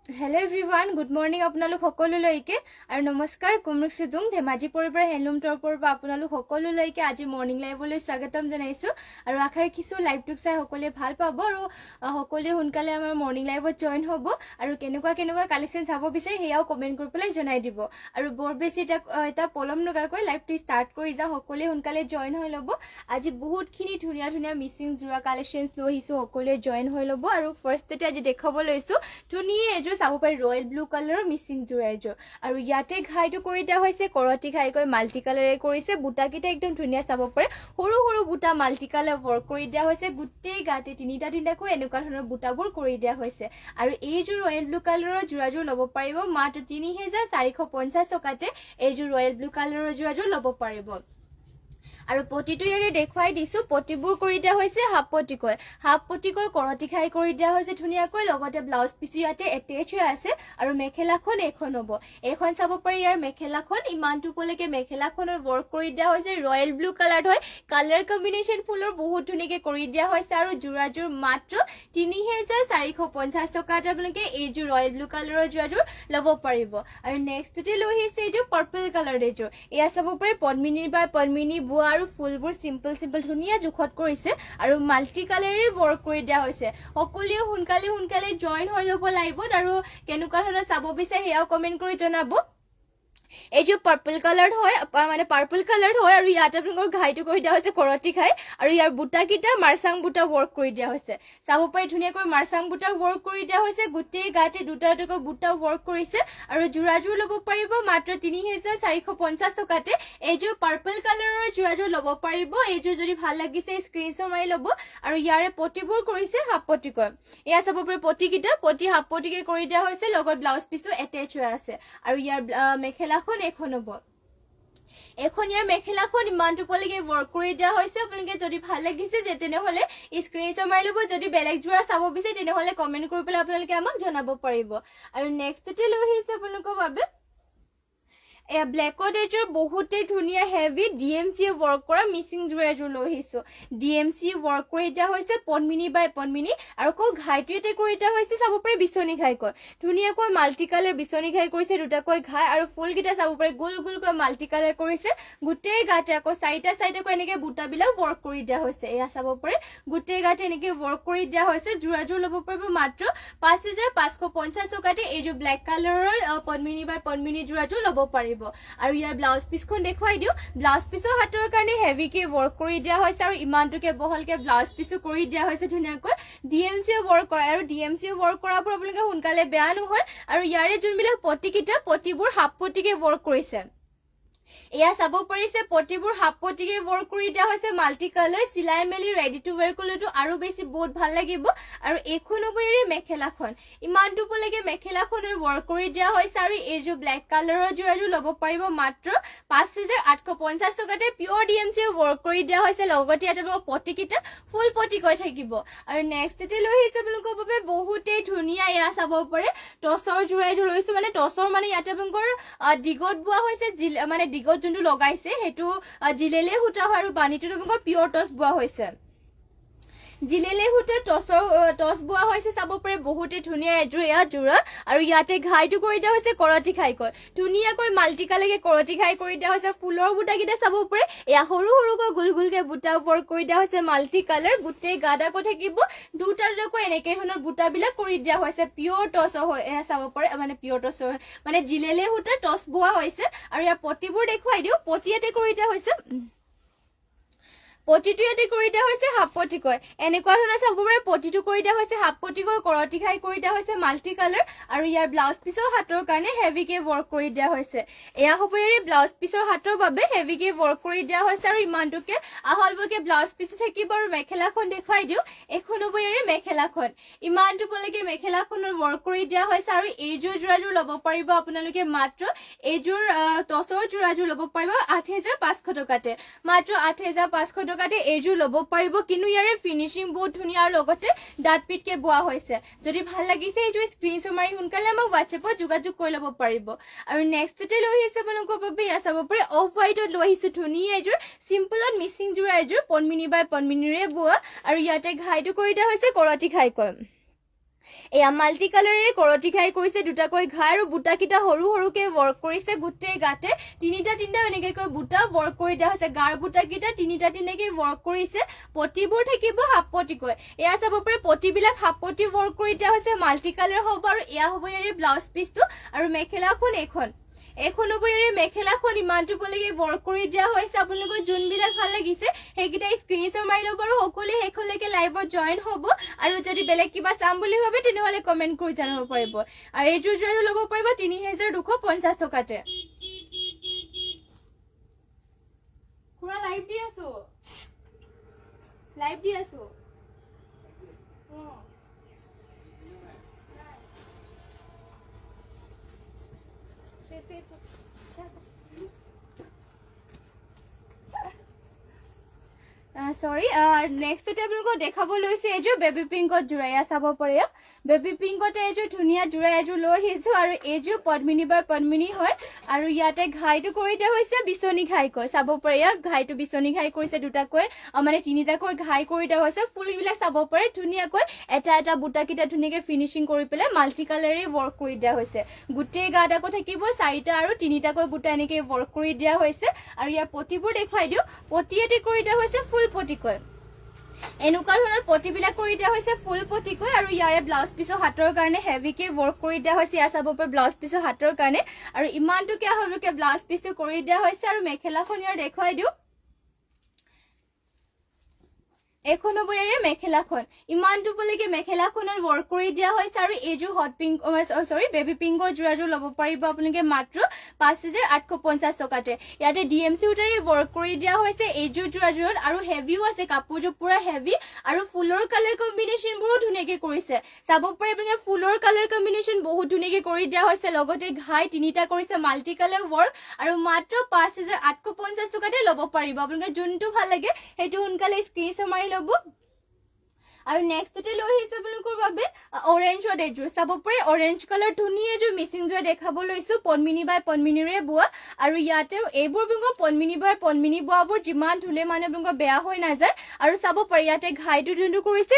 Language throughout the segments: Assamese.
Hello everyone, good morning আপোনালোক সকলোলৈকে আৰু নমস্কাৰ কুমৰুক সিদুং ধেমাজিপুৰৰ পৰা হেণ্ডলুম টৰপৰ পৰা আপোনালোক সকলোলৈকে আজি মৰ্নিং লাইভলৈ স্বাগতম জনাইছো আৰু আশা ৰাখিছো লাইভটোক চাই সকলোৱে ভাল পাব আৰু সকলোৱে সোনকালে আমাৰ মৰ্নিং লাইভত জয়েন হ'ব আৰু কেনেকুৱা কালেকচন চাব বিচাৰে হেয়াও কমেন্ট কৰি পেলাই জনাই দিব আৰু বৰ বেছি এটা পলম নকৰাকৈ লাইভটো ষ্টাৰ্ট কৰি যাওঁ সকলোৱে সোনকালে জয়েন হৈ ল'ব আজি বহুতখিনি ধুনীয়া মিচিং জোৰা কালেকচনছ লৈ আহিছো সকলোৱে জয়েন হৈ ল'ব আৰু ফাৰ্ষ্টতে আজি দেখাব লৈছো ধুনীয়া এযোৰ চাব পাৰি ৰয়েল ব্লু কালাৰৰ মিচিং জোৰা এযোৰ আৰু ইয়াতে ঘাইটো কৰি দিয়া হৈছে কৰতি ঘাইকৈ মাল্টি কালাৰে কৰিছে বুটাকেইটা একদম ধুনীয়া চাব পাৰে সৰু বুটা মাল্টি কালাৰ ৱৰ্ক কৰি দিয়া হৈছে গোটেই গাতে তিনিটাকৈ এনেকুৱা ধৰণৰ বুটাবোৰ কৰি দিয়া হৈছে আৰু এইযোৰ ৰয়েল ব্লু কালাৰৰ জোৰাযোৰ ল'ব পাৰিব মাত্ৰ ৩,৪৫০ টকাতে এইযোৰ ৰয়েল ব্লু কালাৰৰ জোৰাযোৰ ল'ব পাৰিব আৰু পটিটো ইয়াৰে দেখুৱাই দিছো পটিবোৰ কৰি দিয়া হৈছে হাফ পটিকৈ কৰতি খাই কৰি দিয়া হৈছে ধুনীয়াকৈ লগতে ব্লাউজ পিছ ইয়াতে এটেচ হৈ আছে আৰু মেখেলাখন এখন হ'ব এখন চাব পাৰি ইয়াৰ মেখেলাখন ইমানটোলৈকে মেখেলাখনৰ ৱৰ্ক কৰি দিয়া হৈছে ৰয়েল ব্লু কালাৰ হয় কালাৰ কম্বিনেশ্যন ফুলৰ বহুত ধুনীয়াকৈ কৰি দিয়া হৈছে আৰু জোৰাযোৰ মাত্ৰ ৩,৪৫০ টকাত আপোনালোকে এইযোৰ ৰয়েল ব্লু কালাৰৰ জোৰাযোৰ ল'ব পাৰিব আৰু নেক্সটতে লৈ আহিছে এইযোৰ পাৰ্পল কালাৰ এইযোৰ এয়া চাব পাৰি পদ্মিনী বোৱা আৰু ফুলবোৰ সিম্পল ধুনীয়া জোখত কৰিছে আৰু মাল্টি কালাৰে ৱৰ্ক কৰি দিয়া হৈছে সকলোৱে সোনকালে জয়েন হৈ ল'ব লাগিব আৰু কেনেকুৱা ধৰণৰ চাব বিচাৰে হেয়াও কমেন্ট কৰি জনাব এইযোৰ পাৰ্পল কালাৰ হয় আৰু ইয়াত আপোনালোকৰ ঘাইটো কৰি দিয়া হৈছে কৰতি ঘাই আৰু ইয়াৰ বুটাকেইটা মাৰ্চাং বুটা ৱৰ্ক কৰি দিয়া হৈছে চাব পাৰি ধুনীয়াকৈ মাৰ্চাং বুটা ৱৰ্ক কৰি দিয়া হৈছে গোটেই গাতে দুটাকৈ বুটা ৱৰ্ক কৰিছে আৰু জোৰাযোৰ ল'ব পাৰিব মাত্ৰ ৩,৪৫০ টকাতে এইযোৰ পাৰ্পল কালাৰৰ জোৰাযোৰ ল'ব পাৰিব এইযোৰ যদি ভাল লাগিছে স্ক্ৰীনশ্বট মাৰি ল'ব আৰু ইয়াৰে পটিবোৰ কৰিছে হাফ পটিকৈ এয়া চাব পাৰি পটি হাফ পটিকে কৰি দিয়া হৈছে লগত ব্লাউজ পিছো এটেচ হৈ আছে আৰু ইয়াৰ মেখেলাখন এখন হ'ব এখন ইয়াৰ মেখেলাখন ইমানটোলৈকে ৱৰ্ক কৰি দিয়া হৈছে আপোনালোকে যদি ভাল লাগিছে যে তেনেহলে স্ক্ৰীনশ্বট মাৰি ল'ব যদি বেলেগ জোৰা চাব বিচাৰে তেনেহলে কমেন্ট কৰি পেলাই আপোনালোকে আমাক জনাব পাৰিব আৰু নেক্সটতে লৈ আহিছে আপোনালোকৰ বাবে এয়া ব্লেকত এযোৰ বহুতেই ধুনীয়া হেভি ডিএমচি ৱৰ্ক কৰা মিচিং জোৰা এযোৰ লৈ আহিছো ডিএমচি ৱৰ্ক কৰি দিয়া হৈছে পদ্মিনী আৰু ঘাইটো ইয়াতে কৰি দিয়া হৈছে চাব পাৰি বিচনী ঘাইকৈ ধুনীয়াকৈ মাল্টি কালাৰ বিচনী ঘাই কৰিছে দুটাকৈ ঘাই আৰু ফুলকেইটা চাব পাৰি গোলকৈ মাল্টি কালাৰ কৰিছে গোটেই গাতে আকৌ চাৰিটাকৈ এনেকে বুটাবিলাক ৱৰ্ক কৰি দিয়া হৈছে এয়া চাব পাৰি গোটেই গাতে এনেকে ৱৰ্ক কৰি দিয়া হৈছে জোৰাযোৰ ল'ব পাৰিব মাত্ৰ ৫,৫৫০ টকাতে এইযোৰ ব্লেক কালাৰৰ পদ্মিনী জোৰাযোৰ ল'ব পাৰিব আৰু ইয়াৰ ব্লাউজ পিছখন দেখুৱাই দিও ব্লাউজ পিছৰ হাতৰ কাৰণে হেভিকে ৱৰ্ক কৰি দিয়া হৈছে আৰু ইমানটোকে বহলকে ব্লাউজ পিছো কৰি দিয়া হৈছে ধুনীয়াকৈ ডিএমচি ৱৰ্ক কৰা আৰু ডিএমচি ৱৰ্ক কৰাবোৰ আপোনালোকে সোনকালে বেয়া নহয় আৰু ইয়াৰে যোনবিলাক পটিবোৰ হাফ পটিকে ৱৰ্ক কৰিছে এয়া চাব পাৰিছে পটিবোৰ হাফ পটিকে ৱৰ্ক কৰি দিয়া হৈছে মাল্টি কালাৰ চিলাই মেলি ৰেডি টু ৱেৰ কৰিলেতো আৰু বেছি বহুত ভাল লাগিব আৰু এইখন হ'ব ইয়াৰে মেখেলাখন ইমানটোলৈকে মেখেলাখনৰ ৱৰ্ক কৰি দিয়া হৈছে আৰু এইযোৰ ব্লেক কালাৰৰ জোৰাযোৰ ল'ব পাৰিব মাত্ৰ ৫,৮৫০ টকাতে পিয়ৰ ডিএমচি ৱৰ্ক কৰি দিয়া হৈছে লগতে ইয়াত আপোনালোকৰ পটিকেইটা ফুল পটিকৈ থাকিব আৰু নেক্সটতে লৈ আহিছে আপোনালোকৰ বাবে বহুতেই ধুনীয়া এয়া চাব পাৰে টচৰ জোৰা এযোৰ লৈছো টচৰ ইয়াতে আপোনালোকৰ দিগত বোৱা হৈছে দিগত যোনটো লগাইছে সেইটো জিলেলে সূতা হয় আৰু বাণীটোত আপোনালোকৰ পিয়ৰ টচ বোৱা হৈছে জিলেলে সূতা টচ বোৱা হৈছে চাব পাৰে বহুতেই ধুনীয়া এযোৰ এয়া জোৰা আৰু ইয়াতে ঘাইটো কৰি দিয়া হৈছে কৰতি ঘাইকৈ ধুনীয়াকৈ মাল্টি কালাৰকে কৰতি ঘাই কৰি দিয়া হৈছে ফুলৰ বুটাকেইটা চাব পাৰে এয়া সৰুকৈ গোলকে বুটা ৱৰ্ক কৰি দিয়া হৈছে মাল্টি কালাৰ গোটেই গাদাকৈ থাকিব দুটাকৈ এনেকে ধৰণৰ বুটাবিলাক কৰি দিয়া হৈছে পিয়ৰ টচ হয় এয়া চাব পাৰে পিয়ৰ টচৰ জিলেলে সূতা টচ বোৱা হৈছে আৰু ইয়াৰ পটিবোৰ দেখুৱাই দিও পটি ইয়াতে কৰি দিয়া হৈছে পটিটো ইয়াতে কৰি দিয়া হৈছে হাফ পটিকৈ এনেকুৱা ধৰণৰ চাব পাৰে পটিটো কৰি দিয়া হৈছে হাফ পটিকৈ কৰতি ঘাই কৰি দিয়া হৈছে মাল্টি কালাৰ আৰু ইয়াৰ ব্লাউজ পিছৰ হাতৰ কাৰণে হেভিকে ৱৰ্ক কৰি দিয়া হৈছে এয়া হ'ব ইয়াৰে ব্লাউজ পিছৰ হাতৰ বাবে হেভিকে ৱৰ্ক কৰি দিয়া হৈছে আৰু ইমানটোকে আহলবকে ব্লাউজ পিছো থাকিব আৰু মেখেলাখন দেখুৱাই দিও এখন হ'ব ইয়াৰে মেখেলাখন ইমানটোলৈকে মেখেলাখনৰ ৱৰ্ক কৰি দিয়া হৈছে আৰু এইযোৰ জোৰাযোৰ ল'ব পাৰিব আপোনালোকে মাত্ৰ এইযোৰ টচৰ জোৰাযোৰ ল'ব পাৰিব ৮,৫০০ টকাতে মাত্ৰ ৮,৫০০ টকাতে এইযোৰ ল'ব পাৰিব কিন্তু ইয়াৰে ফিনিচিং বহুত ধুনীয়া আৰু লগতে ডাট পিটকে বোৱা হৈছে যদি ভাল লাগিছে এইযোৰ স্ক্ৰীনশ্বট মাৰি সোনকালে আমাক হোৱাটছএপত যোগাযোগ কৰি ল'ব পাৰিব আৰু নেক্সটতে লৈ আহিছে আপোনালোকৰ বাবে এয়া চাব পাৰে অফ হোৱাইটত লৈ আহিছো ধুনীয়া এযোৰ চিম্পলত মিচিং জোৰা এযোৰ পদ্মিনীৰে বোৱা আৰু ইয়াতে ঘাইটো কৰি দিয়া হৈছে কৰতি ঘাইকৈ এয়া মাল্টি কালাৰেৰে কৰটি ঘাই কৰিছে দুটাকৈ ঘাই আৰু বুটাকেইটা সৰু সৰুকে ৱৰ্ক কৰিছে গোটেই গাতে তিনিটা এনেকৈ বুটা ৱৰ্ক কৰি দিয়া হৈছে গাৰ বুটাকেইটা তিনিটা ৱৰ্ক কৰিছে পটিবোৰ থাকিব হাফ পটিকৈ এয়া চাব পাৰে পটিবিলাক হাফ পটি ৱৰ্ক কৰি দিয়া হৈছে মাল্টি কালাৰ হ'ব আৰু এয়া হ'ব ইয়াৰে ব্লাউজ পিচটো আৰু মেখেলাখন এইখন হ'ব ইয়াৰে মেখেলাখন ইমানটো পলৈকে ৱৰ্ক কৰি দিয়া হৈছে আপোনালোকৰ যোনবিলাক ভাল লাগিছে সেইকেইটা স্ক্ৰীনশ্বট মাৰি ল'ব আৰু সকলোৱে শেষলৈকে লাইভত জইন হ'ব আৰু যদি বেলেগ কিবা চাম বুলি ভাবে তেনেহ'লে কমেণ্ট কৰি জনাব পাৰিব আৰু এইযোৰ জোৰো ল'ব পাৰিব ৩,২৫০ টকাতে পুৰা লাইভ দি আছো সৰি নেক্সটতে আপোনালোকক দেখাব লৈছে এইযোৰ বেবী পিংকত জোৰা চাব পাৰে বেবী পিংকতে এইযোৰ ধুনীয়া জোৰা এযোৰ লৈ আহিছো আৰু এইযোৰ পদ্মিনী বাই পদ্মিনী হয় আৰু ইয়াতে ঘাইটো কৰি দিয়া হৈছে বিচনী ঘাইকৈ চাব পাৰে ইয়াক ঘাইটো বিচনী ঘাই কৰিছে দুটাকৈ মানে তিনিটাকৈ ঘাই কৰি দিয়া হৈছে ফুলবিলাক চাব পাৰে ধুনীয়াকৈ এটা বুটাকেইটা ধুনীয়াকৈ ফিনিচিং কৰি পেলাই মাল্টি কালাৰে ৱৰ্ক কৰি দিয়া হৈছে গোটেই গাত আকৌ থাকিব 4টা আৰু 3টাকৈ বুটা এনেকৈ ৱৰ্ক কৰি দিয়া হৈছে আৰু ইয়াৰ পটিবোৰ দেখুৱাই দিওঁ পটিয়েতে কৰি দিয়া হৈছে ফুল পটিকৈ এনেকুৱা ধৰণৰ পটিবিলাক কৰি দিয়া হৈছে ফুল পটিকৈ আৰু ইয়াৰে ব্লাউজ পিছৰ হাতৰ কাৰণে হেভিকে ৱৰ্ক কৰি দিয়া হৈছে ইয়াৰ চাব পাৰে ব্লাউজ পিছৰ হাতৰ কাৰণে আৰু ইমানটোকে হ'বকে ব্লাউজ পিছটো কৰি দিয়া হৈছে আৰু মেখেলাখন ইয়াৰ দেখুৱাই দিওঁ এখন হ'ব ইয়াৰে মেখেলাখন ইমানটো পলৈকে মেখেলাখনৰ ৱৰ্ক কৰি দিয়া হৈছে আৰু এইযোৰ হট পিংক বেবী পিংকৰ জোৰাযোৰ ল'ব পাৰিব আপোনালোকে মাত্ৰ 5,850 টকাতে ইয়াতে DMC উঠাই ৱৰ্ক কৰি দিয়া হৈছে এইযোৰ জোৰাযোৰত আৰু হেভিও আছে কাপোৰযোৰ পুৰা হেভি আৰু ফুলৰ কালাৰ কম্বিনেশ্যনবোৰো ধুনীয়াকে কৰিছে চাব পাৰে আপোনালোকে ফুলৰ কালাৰ কম্বিনেশ্যন বহুত ধুনীয়াকে কৰি দিয়া হৈছে লগতে ঘাই 3টা কৰিছে মাল্টি কালাৰ ৱৰ্ক আৰু মাত্ৰ 5,850 টকাতে ল'ব পাৰিব আপোনালোকে যোনটো ভাল লাগে সেইটো সোনকালে স্ক্ৰীনশ্বট মাৰি ল'ব আৰু নেক্সটতে লৈ আহিছে আপোনালোকৰ বাবে অৰেঞ্জৰ এযোৰ চাব পাৰে অৰেঞ্জ কালাৰ ধুনীয়া এযোৰ মিচিং জোৰা দেখাব লৈছো পদ্মিনী বাই পদ্মিনীৰে বোৱা আৰু ইয়াতে এইবোৰ আপোনালোকৰ পদ্মিনী বাই পদ্মিনী বোৱাবোৰ যিমান ধুলে মানে আপোনালোকৰ বেয়া হৈ নাযায় আৰু চাব পাৰে ইয়াতে ঘাইটো যোনটো কৰিছে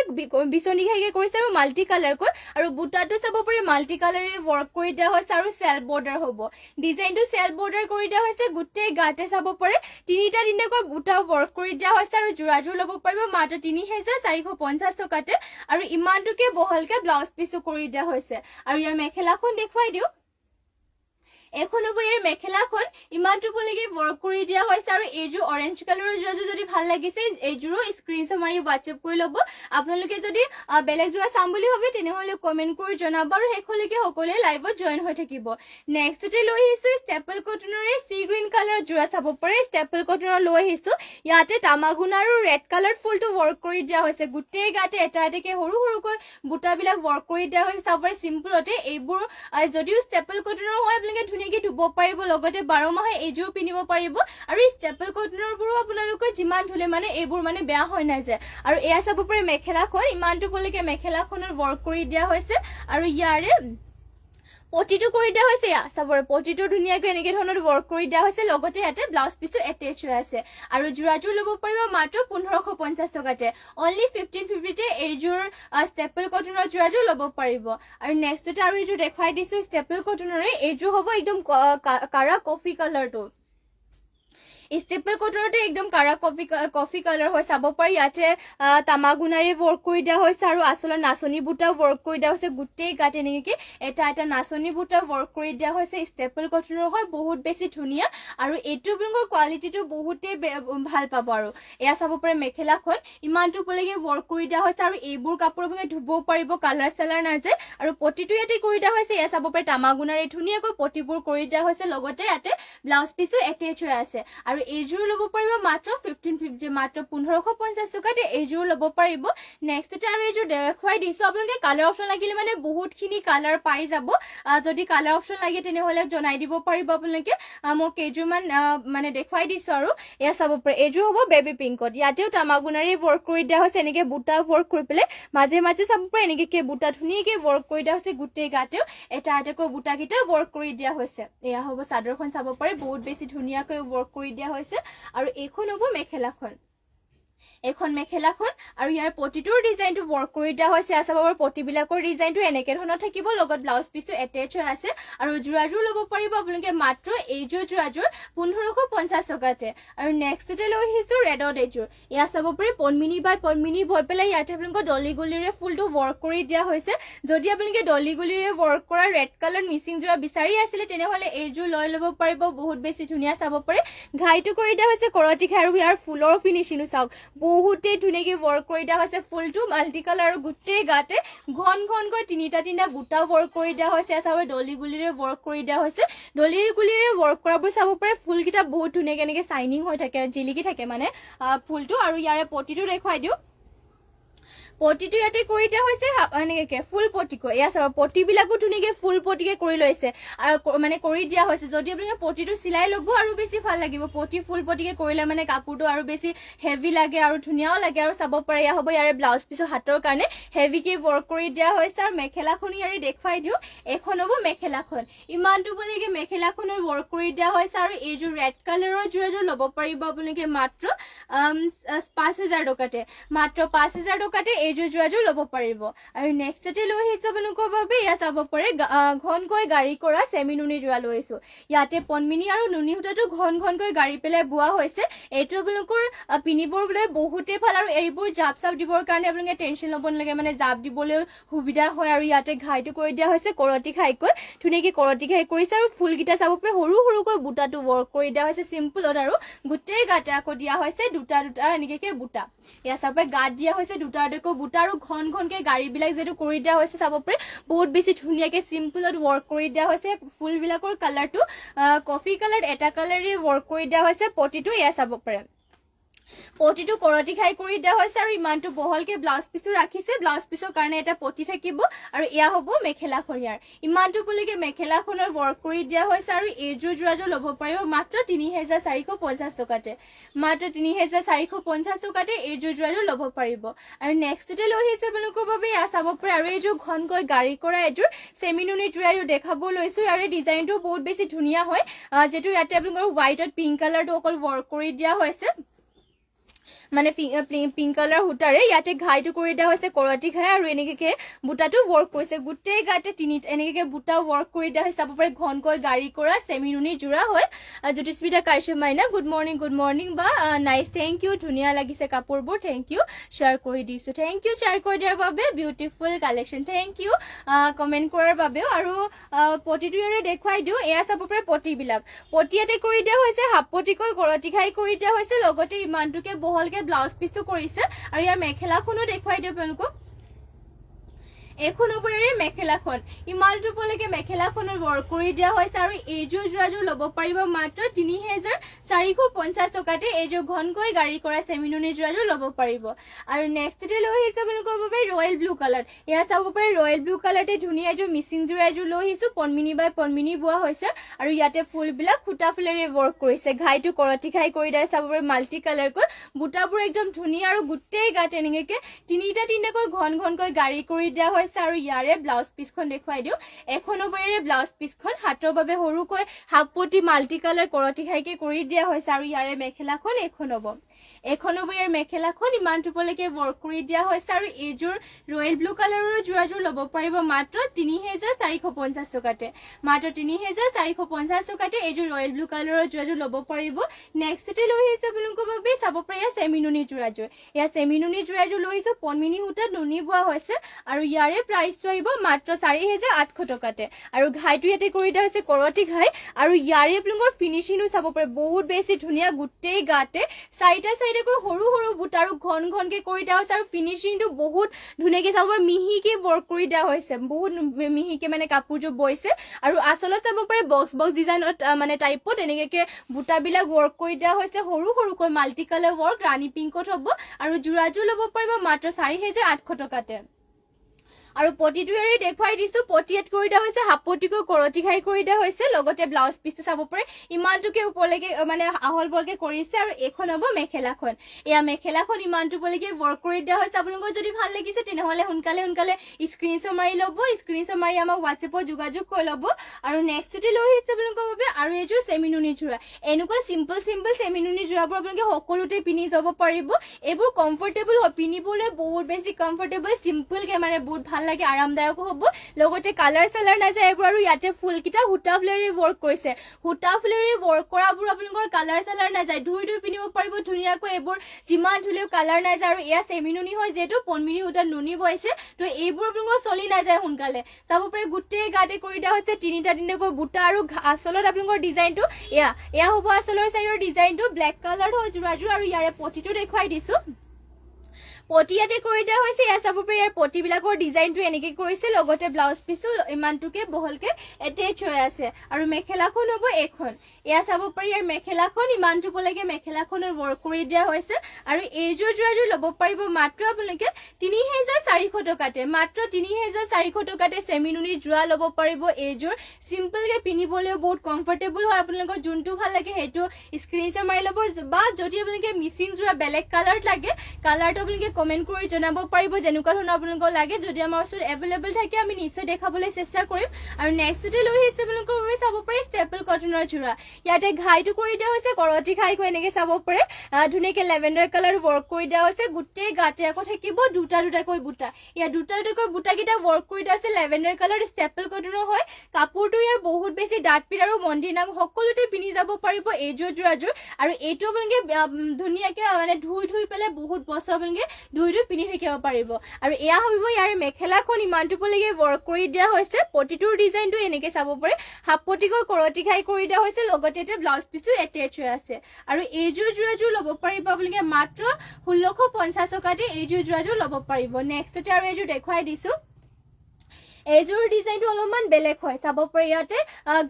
বিচনী ঘাইকে কৰিছে আৰু মাল্টি কালাৰকৈ আৰু বুটাটো চাব পাৰে মাল্টি কালাৰে ৱৰ্ক কৰি দিয়া হৈছে আৰু চেল্ফ বৰ্ডাৰ হ'ব ডিজাইনটো চেল্ফ বৰ্ডাৰ কৰি দিয়া হৈছে গোটেই গাতে চাব পাৰে তিনিটাকৈ বুটা ৱৰ্ক কৰি দিয়া হৈছে আৰু জোৰাযোৰ ল'ব পাৰিব মাত্ৰ 3,450 টকাতে আৰু ইমানটোকে বহলকে ব্লাউজ পিছও কৰি দিয়া হৈছে আৰু ইয়াৰ মেখেলাখন দেখুৱাই দিওঁ এখন হ'ব ইয়াৰ মেখেলাখন ইমানটো পলৈকে ৱৰ্ক কৰি দিয়া হৈছে আৰু এইযোৰ অৰেঞ্জ কালাৰৰ জোৰাযোৰ যদি ভাল লাগিছে এইযোৰো স্ক্ৰীনশ্বট মাৰি হোৱাটছএপ কৰি ল'ব আপোনালোকে যদি বেলেগ জোৰা চাম বুলি ভাবে তেনেহ'লে কমেণ্ট কৰি জনাব আৰু শেষলৈকে সকলোৱে লাইভত জইন হৈ থাকিব নেক্সটতে লৈ আহিছো ষ্টেপল কটনৰে সি গ্ৰীণ কালাৰৰ জোৰা চাব পাৰে ষ্টেপল কটনৰ লৈ আহিছো ইয়াতে তামাগুনা আৰু ৰেড কালাৰ ফুলটো ৱৰ্ক কৰি দিয়া হৈছে গোটেই গাতে এটাকে সৰু সৰুকৈ বুটাবিলাক ৱৰ্ক কৰি দিয়া হৈছে চাব পাৰে চিম্পলতে এইবোৰ যদিও ষ্টেপল কটনৰ হয় আপোনালোকে ধুনীয়াকৈ ধুব পাৰিব লগতে 12 মাহে এইযোৰ পিন্ধিব পাৰিব আৰু ষ্টেপল কটনৰবোৰো আপোনালোকে যিমান ধুলে মানে এইবোৰ মানে বেয়া হৈ নাযায় আৰু এয়া চাব পাৰে মেখেলাখন ইমানটো পলৈকে মেখেলাখনৰ ৱৰ্ক কৰি দিয়া হৈছে আৰু ইয়াৰে পটিটো কৰি দিয়া হৈছে চাবৰে পটিটো ধুনীয়াকৈ এনেকৈ ধৰণৰ ৱৰ্ক কৰি দিয়া হৈছে লগতে ইয়াতে ব্লাউজ পিছো এটেচ হৈ আছে আৰু জোৰাযোৰ ল'ব পাৰিব মাত্ৰ 1,550 টকাতে অনলি 1550তে এইযোৰ ষ্টেপল কটনৰ জোৰাযোৰ ল'ব পাৰিব আৰু নেক্সটতে আৰু এইযোৰ দেখুৱাই দিছো ষ্টেপল কটনৰে এইযোৰ হ'ব একদম কাৰা কফি কালাৰটো ষ্টেপল কটনতে একদম কাৰা কফি কালাৰ হয় চাব পাৰি ইয়াতে তামাগুনাৰে ৱৰ্ক কৰি দিয়া হৈছে আৰু আচলত নাচনী বুটা ৱৰ্ক কৰি দিয়া হৈছে গোটেই গাত এনেকৈ এটা নাচনী বুটা ৱৰ্ক কৰি দিয়া হৈছে ষ্টেপল কটনৰ হয় বহুত বেছি ধুনীয়া আৰু এইটো আপোনালোকৰ কোৱালিটিটো বহুতেই ভাল পাব আৰু এয়া চাব পাৰে মেখেলাখন ইমানটো পলৈকে ৱৰ্ক কৰি দিয়া হৈছে আৰু এইবোৰ কাপোৰ আপোনালোকে ধুবও পাৰিব কালাৰ চালাৰ নাযায় আৰু পটিটো ইয়াতে কৰি দিয়া হৈছে এয়া চাব পাৰে তামাগুনাৰে ধুনীয়াকৈ পটিবোৰ কৰি দিয়া হৈছে লগতে ইয়াতে ব্লাউজ পিছো এটেচ হৈ আছে আৰু এইযোৰ ল'ব পাৰিব মাত্ৰ 1550 মাত্ৰ 1,550 টকাতে এইযোৰ ল'ব পাৰিব নেক্সটতে আৰু এইযোৰ দেখুৱাই দিছো আপোনালোকে কালাৰ অপশ্যন লাগিলে মানে বহুতখিনি কালাৰ পাই যাব যদি কালাৰ অপশ্যন লাগে তেনেহ'লে জনাই দিব পাৰিব আপোনালোকে মই কেইযোৰমান মানে দেখুৱাই দিছো আৰু এয়া চাব পাৰে এইযোৰ হ'ব বেবী পিংকত ইয়াতেও তামাগুনাৰে ৱৰ্ক কৰি দিয়া হৈছে এনেকৈ বুটা ৱৰ্ক কৰি পেলাই মাজে মাজে চাব পাৰে এনেকৈ বুটা ধুনীয়াকৈ ৱৰ্ক কৰি দিয়া হৈছে গোটেই গাতেও এটাকৈ বুটাকেইটা ৱৰ্ক কৰি দিয়া হৈছে এয়া হ'ব চাদৰখন চাব পাৰে বহুত বেছি ধুনীয়াকৈ ৱৰ্ক কৰি দিয়া হৈছে আৰু এইখন হ'ব মেখেলাখন এখন মেখেলাখন আৰু ইয়াৰ পটিটোৰ ডিজাইনটো ৱৰ্ক কৰি দিয়া হৈছে আছে বাবৰ পটিবিলাকৰ ডিজাইনটো এনেকে ধৰণৰ থাকিব লগত ব্লাউজ পিসটো এটেচ হৈ আছে আৰু জোৰাজোৰ ল'ব পাৰিব আপোনালোকে মাত্ৰ এইযোৰ জোৰাজোৰ 1550 টকাতে আৰু নেক্সটতে লৈ আহিছো ৰেডত এইযোৰ ইয়া চাব পাৰি পনমিনি বাই পনমিনি বৈ পেলাই ইয়াতে আপোনালোকৰ ডলি গুলিৰে ফুলটো ৱৰ্ক কৰি দিয়া হৈছে যদি আপোনালোকে ডলি গুলিৰে ৱৰ্ক কৰা ৰেড কালাৰ মিচিং জোৰা বিচাৰি আছিলে তেনেহলে এইযোৰ লৈ ল'ব পাৰিব বহুত বেছি ধুনীয়া চাব পাৰি ঘাইটো কৰি দিয়া হৈছে কৰতি ঘাই আৰু ইয়াৰ ফুলৰ ফিনিশিংটো চাওক বহুতে ধুনীয়াকৈ ৱৰ্ক কৰি দিয়া হৈছে ফুলটো মাল্টি কালাৰ আৰু গোটেই গাতে ঘন ঘনকৈ তিনিটা বুটা ৱৰ্ক কৰি দিয়া হৈছে চাব ডলি গুলিৰে ৱৰ্ক কৰি দিয়া হৈছে ডলি গুলিৰে ৱৰ্ক কৰাবোৰ চাব পাৰে ফুলকেইটা বহুত ধুনীয়াকৈ এনেকৈ শাইনিং হৈ থাকে জিলিকি থাকে মানে ফুলটো আৰু ইয়াৰে পটিটো দেখুৱাই দিওঁ পটিটো ইয়াতে কৰি দিয়া হৈছে এনেকে ফুল পটিকো এয়া চাব পটিবিলাকো ধুনীয়াকৈ ফুল পটিকে কৰি লৈছে আৰু মানে কৰি দিয়া হৈছে যদি আপোনালোকে পটিটো চিলাই ল'ব আৰু বেছি ভাল লাগিব পটি ফুল পটিকে কৰিলে মানে কাপোৰটো আৰু বেছি হেভি লাগে আৰু ধুনীয়াও লাগে আৰু চাব পাৰে এয়া হ'ব ইয়াৰে ব্লাউজ পিছৰ হাতৰ কাৰণে হেভিকে ৱৰ্ক কৰি দিয়া হৈছে আৰু মেখেলাখন ইয়াৰে দেখুৱাই দিওঁ এখন হ'ব মেখেলাখন ইমানটো বুলিকে মেখেলাখনৰ ৱৰ্ক কৰি দিয়া হৈছে আৰু এইযোৰ ৰেড কালাৰৰ জোৰাজোৰ ল'ব পাৰিব আপোনালোকে মাত্ৰ 5000 টকাতে মাত্ৰ 5000 টকাতে এইযোৰ জোৰাজোৰ ল'ব পাৰিব আৰু নেক্সটতে লৈ আহিছো আপোনালোকৰ বাবে ইয়া চাব পাৰে ঘনকৈ গাড়ী কৰা চেমি নুনি জোৰা লৈ আহিছো ইয়াতে পনমিনি আৰু নুনি সূতাটো ঘনকৈ গাড়ী পেলাই বোৱা হৈছে এইটো আপোনালোকৰ পিনিবৰ বোলে বহুতে ভাল আৰু এইবোৰ জাপ চাপ দিবৰ কাৰণে আপোনালোকে টেনচন ল'ব নালাগে মানে জাপ দিবলৈ সুবিধা হয় আৰু ইয়াতে ঘাইটো কৰি দিয়া হৈছে কৰতি ঘাইকৈ ধুনীয়াকৈ কৰতি ঘাই কৰিছে আৰু ফুলকেইটা চাব পাৰে সৰুকৈ বুটাটো ৱৰ্ক কৰি দিয়া হৈছে চিম্পলত আৰু গোটেই গাতে আকৌ দিয়া হৈছে দুটা এনেকৈ বুটা ইয়া চাব পাৰে গাত দিয়া হৈছে দুটা বুটা আৰু ঘনকৈ গাড়ীবিলাক যেটো কৰি দিয়া হৈছে চাব পাৰে বহুত বেছি ধুনীয়াকৈ চিম্পলত ৱৰ্ক কৰি দিয়া হৈছে ফুলবিলাকৰ কালাৰটো কফি কালাৰ এটা কালাৰে ৱৰ্ক কৰি দিয়া হৈছে পটিটো ইয়া চাব পাৰে পটিটো কৰতি খাই কৰি দিয়া হৈছে আৰু ইমানটো বহলকে ব্লাউজ পিসটো ৰাখিছে ব্লাউজ পিসৰ কাৰণে এটা পটি থাকিব আৰু ইয়া হ'ব মেখেলাখন ইয়াৰ ইমানটো বুলিকে মেখেলাখনৰ ৱৰ্ক কৰি দিয়া হৈছে আৰু এইযোৰ জোৰাজোৰ ল'ব পাৰিব মাত্ৰ 3450 টকাতে মাত্ৰ 3450 টকাতে এইযোৰ জোৰাজোৰ ল'ব পাৰিব আৰু নেক্সটতে লৈ আহিছে আপোনালোকৰ বাবে ইয়া চাব পাৰে আৰু এইযোৰ ঘনকৈ গাড়ী কৰা এইযোৰ চেমি নুনি জোৰাজোৰ দেখাব লৈছো আৰু ডিজাইনটো বহুত বেছি ধুনীয়া হয় যেটো ইয়াতে আপোনালোকৰ হোৱাইটত পিংক কালাৰটো অকল ৱৰ্ক কৰি দিয়া হৈছে মানে পিংক কালাৰ হুটাৰে ইয়াতে ঘাইটো কৰি দিয়া হৈছে কৰতি ঘাই আৰু এনেকে বুটাটো ৱৰ্ক কৰিছে গোটেই গাতে এনেকে বুটা ৱৰ্ক কৰি দিয়া হৈছে চাব পাৰে ঘনকৈ গাড়ী কৰা চেমি নুনি জোৰা হয় জ্যোতিস্মিতা কাশ্যমাইনা গুড মৰ্নিং বা নাইস থেংক ইউ ধুনীয়া লাগিছে কাপোৰবোৰ থেংক ইউ শ্বেয়াৰ কৰি দিছো থেংক ইউ শ্বেয়াৰ কৰি দিয়াৰ বাবে beautiful collection thank you comment কৰাৰ বাবেও আৰু পটিটো ইয়াৰে দেখুৱাই দিওঁ এয়া চাব পাৰে পটিবিলাক পটি ইয়াতে কৰি দিয়া হৈছে হাফ পটিকৈ কৰতি ঘাই কৰি দিয়া হৈছে লগতে ইমানটোকে বহলকে ব্লাউজ পিসটো কৰিছে আৰু ইয়াৰ মেখেলাখনো দেখুৱাই দিওঁ আপোনালোকক এখন ওপৰেৰে মেখেলাখন ইমানটো পলৈকে মেখেলাখনৰ ৱৰ্ক কৰি দিয়া হৈছে আৰু এইযোৰ জোৰাজোৰ ল'ব পাৰিব মাত্ৰ 3450 টকাতে এইযোৰ ঘনকৈ গাড়ী কৰা চেমি নুনি জোৰাজোৰ ল'ব পাৰিব আৰু নেক্সটতে লৈ আহিছে আপোনালোকৰ বাবে ৰয়েল ব্লু কালাৰ এয়া চাব পাৰে ৰয়েল ব্লু কালাৰতে ধুনীয়া এযোৰ মিচিং জোৰা এযোৰ লৈ আহিছো পনমিনি বাই পনমিনি বোৱা হৈছে আৰু ইয়াতে ফুলবিলাক খুটা ফুলেৰে ৱৰ্ক কৰিছে ঘাইটো কৰতি ঘাই কৰি দিয়া চাব পাৰে মাল্টি কালাৰকৈ বুটাবোৰ একদম ধুনীয়া আৰু গোটেই গাত এনেকে তিনিটাকৈ ঘনকৈ গাড়ী কৰি দিয়া হৈছে আৰু ইয়াৰে ব্লাউজ পিসখন দেখুৱাই দিওঁ এখন ওপৰেৰে ব্লাউজ পিসখন হাতৰ বাবে সৰুকৈ হাফ পটি মাল্টি কালাৰ কৰতি ঘাইকে কৰি দিয়া হৈছে আৰু ইয়াৰে মেখেলাখন এখন হ'ব এখন ওপৰেৰে মেখেলাখন ইমানটো পলৈকে ৱৰ্ক কৰি দিয়া হৈছে আৰু এইযোৰ ৰয়েল ব্লু কালাৰৰ জোৰাজোৰ ল'ব পাৰিব মাত্ৰ 3450 টকাতে মাত্ৰ 3450 টকাতে এইযোৰ ৰয়েল ব্লু কালাৰৰ জোৰাজোৰ ল'ব পাৰিব নেক্সটতে লৈ আহিছে আপোনালোকৰ বাবে চাব পাৰে চেমি নুনি জোৰাজোৰ এয়া চেমি নুনি জোৰাজোৰ লৈ আহিছো পনমিনি সূতাত নুনি বোৱা হৈছে আৰু ইয়াৰে প্ৰাইসটো আহিব মাত্ৰ 4800 টকাতে আৰু ঘাইটো ইয়াতে কৰি দিয়া হৈছে কৰতি ঘাই আৰু ইয়াৰে আপোনালোকৰ ফিনিশিংটো চাব পাৰে বহুত বেছি ধুনীয়া গোটেই গাতে চাৰিটাকৈ সৰু বুটা আৰু ঘনকে কৰি দিয়া হৈছে আৰু ফিনিশিংটো বহুত ধুনীয়াকৈ চাব পাৰে মিহিকে ৱৰ্ক কৰি দিয়া হৈছে বহুত মিহিকে মানে কাপোৰযোৰ বৈছে আৰু আচলত চাব পাৰে বক্স ডিজাইনত মানে টাইপত এনেকে বুটাবিলাক ৱৰ্ক কৰি দিয়া হৈছে সৰুকৈ মাল্টি কালাৰ ৱৰ্ক ৰাণী পিংকত হ'ব আৰু জোৰাজোৰ ল'ব পাৰিব মাত্ৰ 4800 টকাতে আৰু পটিটোৰে দেখুৱাই দিছো পটিয়াত কৰি দিয়া হৈছে হাফ পটিকৈ কৰটি খাই কৰি দিয়া হৈছে লগতে ব্লাউজ পিসটো চাব পাৰে ইমানটোকে ওপৰলৈকে মানে আহল বলকে কৰিছে আৰু এখন হ'ব মেখেলাখন এয়া মেখেলাখন ইমানটো বলকে ওয়াৰ্ক কৰি দিয়া হৈছে আপোনালোকৰ যদি ভাল লাগিছে তেনেহলে সোনকালে স্ক্ৰিনশ্বট মাৰি ল'ব স্ক্ৰিনশ্বট মাৰি আমাক WhatsAppত যোগাযোগ কৰি ল'ব আৰু নেক্সটতে লৈ আহিছে আপোনালোকৰ বাবে আৰু এযোৰ সেমিনুনি জোৰা এনেকুৱা সিম্পল সেমিনুনি জোৰাবোৰ আপোনালোকে সকলোতে পিনি যাব পাৰিব এইবোৰ কমফৰ্টেবল হয় পিনিবলৈ বহুত বেছি কমফৰ্টেবল সিম্পল কে মানে বহুত ভাল লাগে আৰামদায়ক হ'ব লগতে কালাৰ সালাৰ না যায় এইবোৰ আৰু ইয়াতে ফুল কিটা হুটা ফ্লেৰি ওয়াৰ্ক কৰিছে হুটা ফ্লেৰি ওয়াৰ্ক কৰাবোৰ আপোনালোকৰ কালাৰ সালাৰ না যায় ধুই পিনিব পাৰিব ধুনিয়াকৈ এইবোৰ যিমান ধুলেও কালাৰ না যায় আৰু এয়া সেমিনুনি হয় যেটো পনমিনি হুটা নুনি বইছে তো এইবোৰ আপোনালোকৰ চলি না যায় সোনকালে চাব পাৰে গুটে গাতে কৰি দিয়া হৈছে তিনিটাকৈ বুটা আৰু আচলত আপোনালোকৰ ডিজাইনটো এয়া হ'ব আচলৰ সাইডৰ ডিজাইনটো ব্ল্যাক কালাৰ হয় জোৰাজোৰ আৰু ইয়াৰে পটিটো দেখুৱাই দিছো পটিয়াতে কৰি দিয়া হৈছে এয়া চাব পাৰে ইয়াৰ পটিবিলাকৰ ডিজাইনটো এনেকে কৰিছে লগতে ব্লাউজ পিসো ইমানটোকে বহলকে এটেচ হৈ আছে আৰু মেখেলাখন হ'ব এখন এয়া চাব পাৰে ইয়াৰ মেখেলাখন ইমানটো বলকে মেখেলাখনৰ ওয়াৰ্ক কৰি দিয়া হৈছে আৰু এইযোৰ জোৰাজোৰ ল'ব পাৰিব মাত্ৰ আপোনালোকে 3400 টকাতে মাত্ৰ 3400 টকাতে সেমিনুনি জোৰা ল'ব পাৰিব এইযোৰ সিম্পল কে পিনিবলৈও বহুত কমফৰ্টেবল হয় আপোনালোকৰ যোনটো ভাল লাগে হেতু স্ক্ৰিনশ্বট মাৰি ল'ব বা যদি আপোনালোকে মিচিং জোৰা বেলেগ কালাৰ লাগে কালাৰটো আপোনালোকে কমেন্ট কৰি জনাব পাৰিব যেনেকুৱা ধৰণৰ আপোনালোকৰ লাগে যদি আমাৰ ওচৰত এভেইলেবল থাকে আমি নিশ্চয় দেখাবলৈ চেষ্টা কৰিম আৰু নেক্সটতে লৈ আহিছে আপোনালোকৰ বাবে চাব পাৰে ষ্টেপল কটনৰ জোৰা ইয়াতে ঘাইটো কৰি দিয়া হৈছে কৰটি খাইকৈ এনেকে চাব পাৰে ধুনীয়াকে লেভেণ্ডাৰ কালাৰ ওয়াৰ্ক কৰি দিয়া হৈছে গুটে গাতে আকৌ থাকিব দুটাকৈ বুটা ইয়া দুটাকৈ বুটা কিটা ওয়ার্ক কৰি দিয়া আছে লেভেণ্ডাৰ কালাৰ ষ্টেপল কটনৰ হয় কাপোৰটো ইয়াৰ বহুত বেছি ডাঠ পিত আৰু মন্দিৰ নাম সকলোতে পিনি যাব পাৰিব এইযোৰ জোৰাজোৰ আৰু এইটো আপোনালোকে ধুনীয়াকে মানে ধুই পেলাই বহুত বছৰ আপোনালোকে ধুই পিনি থাকিব পাৰিব আৰু এয়া হ'ব ইয়াৰ মেখেলাখন ইমানটো বলকে ওয়াৰ্ক কৰি দিয়া হৈছে পটিটোৰ ডিজাইনটো এনেকে চাব পাৰে হাফ পটিকৈ কৰটি খাই কৰি দিয়া হৈছে লগতে ব্লাউজ পিসটো এটেচ হৈ আছে আৰু এইযোৰ জোৰাজোৰ ল'ব পাৰিব আপোনালোকে মাত্ৰ 1650 টকাতে এইযোৰ জোৰাজোৰ ল'ব পাৰিব নেক্সটতে আৰু এইযোৰ দেখুৱাই দিছো এইযোৰ ডিজাইনটো অলপমান বেলেগ হয় চাব পাৰে ইয়াতে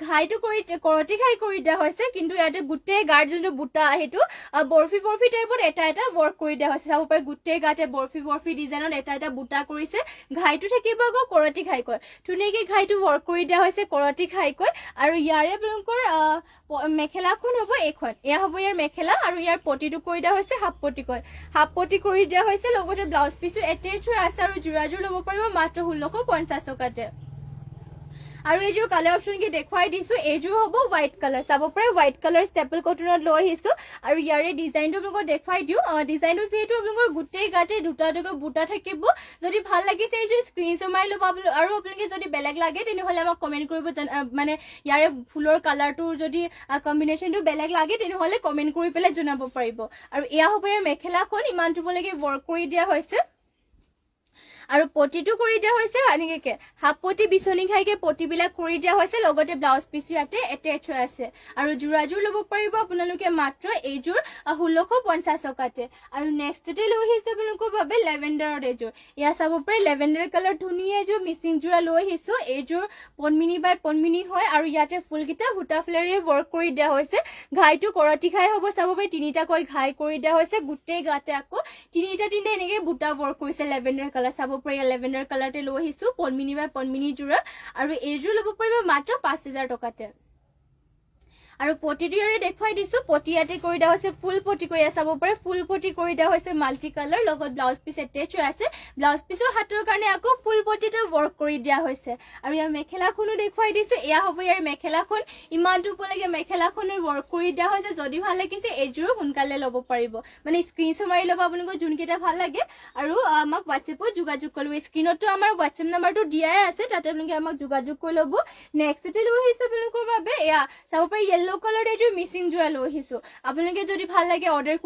ঘাইটো কৰটি খাই কৰি দিয়া হৈছে কিন্তু ইয়াতে গুটে গাৰ যোনটো বুটা হেতু বৰফি টাইপত এটা ওয়াৰ্ক কৰি দিয়া হৈছে চাব পাৰে গুটে গাতে বৰফি ডিজাইনত এটা বুটা কৰিছে ঘাইটো থাকিব আকৌ কৰটি খাইকৈ ধুনীয়াকে ঘাইটো ওয়াৰ্ক কৰি দিয়া হৈছে কৰটি খাইকৈ আৰু ইয়াৰে আপোনালোকৰ মেখেলাখন হ'ব এখন এয়া হ'ব ইয়াৰ মেখেলা আৰু ইয়াৰ পটিটো কৰি দিয়া হৈছে হাফ পটি কৰি দিয়া হৈছে লগতে ব্লাউজ পিসো এটেচ হৈ আছে আৰু জোৰাজোৰ ল'ব পাৰিব মাত্ৰ 1650 টকাতে আৰু এইযোৰ কালাৰ অপশন কি দেখুৱাই দিছো এইযোৰ হ'ব হোৱাইট কালাৰ চাব পাৰে হোৱাইট কালাৰ ষ্টেপল কটনত লৈ আহিছো আৰু ইয়াৰে ডিজাইনটো আপোনালোকক দেখুৱাই দিও ডিজাইনটো যেহেতু আপোনালোকৰ গুটেই গাতে দুটাকৈ বুটা থাকিব যদি ভাল লাগিছে এইযোৰ স্ক্ৰিনশ্বট মাৰি ল'ব আৰু আপোনালোকে যদি বেলেগ লাগে তেনেহলে আমাক কমেন্ট কৰিব মানে ইয়াৰে ফুলৰ কালাৰটোৰ যদি কম্বিনেশ্যনটো বেলেগ লাগে তেনেহলে কমেন্ট কৰি পেলাই জনাব পাৰিব আৰু এয়া হ'ব ইয়াৰ মেখেলাখন ইমানটো বলকে ওয়াৰ্ক কৰি দিয়া হৈছে আৰু পটিটো কৰি দিয়া হৈছে এনেকে হাফ পটি বিছনি খাইকে পটিবিলাক কৰি দিয়া হৈছে লগতে ব্লাউজ পিস ইয়াতে এটেচ হৈ আছে আৰু জোৰাজোৰ ল'ব পাৰিব আপোনালোকে মাত্ৰ এইযোৰ 1650 টকাতে আৰু নেক্সটতে লৈ আহিছে আপোনালোকৰ বাবে লেভেণ্ডাৰৰ এইযোৰ ইয়া চাব পাৰে লেভেণ্ডাৰ কালাৰ ধুনীয়া এইযোৰ মিচিং জোৰা লৈ আহিছো এইযোৰ পনমিনি বাই পনমিনি হয় আৰু ইয়াতে ফুলকিটা হুটা ফ্লেৰি ওয়াৰ্ক কৰি দিয়া হৈছে ঘাইটো কৰটি খাই হ'ব চাব পাৰে তিনিটাকৈ ঘাই কৰি দিয়া হৈছে গুটে গাতে আকৌ তিনিটা এনেকে বুটা ওয়াৰ্ক কৰিছে লেভেণ্ডাৰ কালাৰ চাব লেভেণ্ডাৰ কালাৰতে লৈ আহিছো পনমিনি বা পনমিনি জোৰা আৰু এইযোৰ ল'ব পাৰিব মাত্ৰ 5000 টকাতে আৰু পটিটো ইয়াৰে দেখুৱাই দিছো পটি ইয়াতে কৰি দিয়া হৈছে ফুল পটি কৰি চাব পাৰে ফুল পটি কৰি দিয়া হৈছে মাল্টি কালাৰ লগত ব্লাউজ পিস এটেচ হৈ আছে ব্লাউজ পিসৰ হাতৰ কাৰণে আকৌ ফুল পটিতে ওয়াৰ্ক কৰি দিয়া হৈছে আৰু ইয়াৰ মেখেলাখনো দেখুৱাই দিছো এয়া হ'ব ইয়াৰ মেখেলাখন ইমানটো বলকে মেখেলাখনৰ ওয়াৰ্ক কৰি দিয়া হৈছে যদি ভাল লাগিছে এইযোৰ সোনকালে ল'ব পাৰিব মানে স্ক্ৰিনশ্বট মাৰি ল'ব আপোনালোকৰ যোনকেইটা ভাল লাগে আৰু আমাক WhatsAppত যোগাযোগ কৰিব স্ক্ৰিনতো আমাৰ WhatsApp নাম্বাৰটো দিয়াই আছে তাতে আপোনালোকে আমাক যোগাযোগ কৰি ল'ব নেক্সটতে লৈ আহিছে আপোনালোকৰ বাবে এয়া চাব পাৰে ইয়েলো কালাৰ এইযোৰ মিচিং জোৰা লৈ আহিছো আপোনালোকে যদি ভাল লাগে অৰ্ডাৰ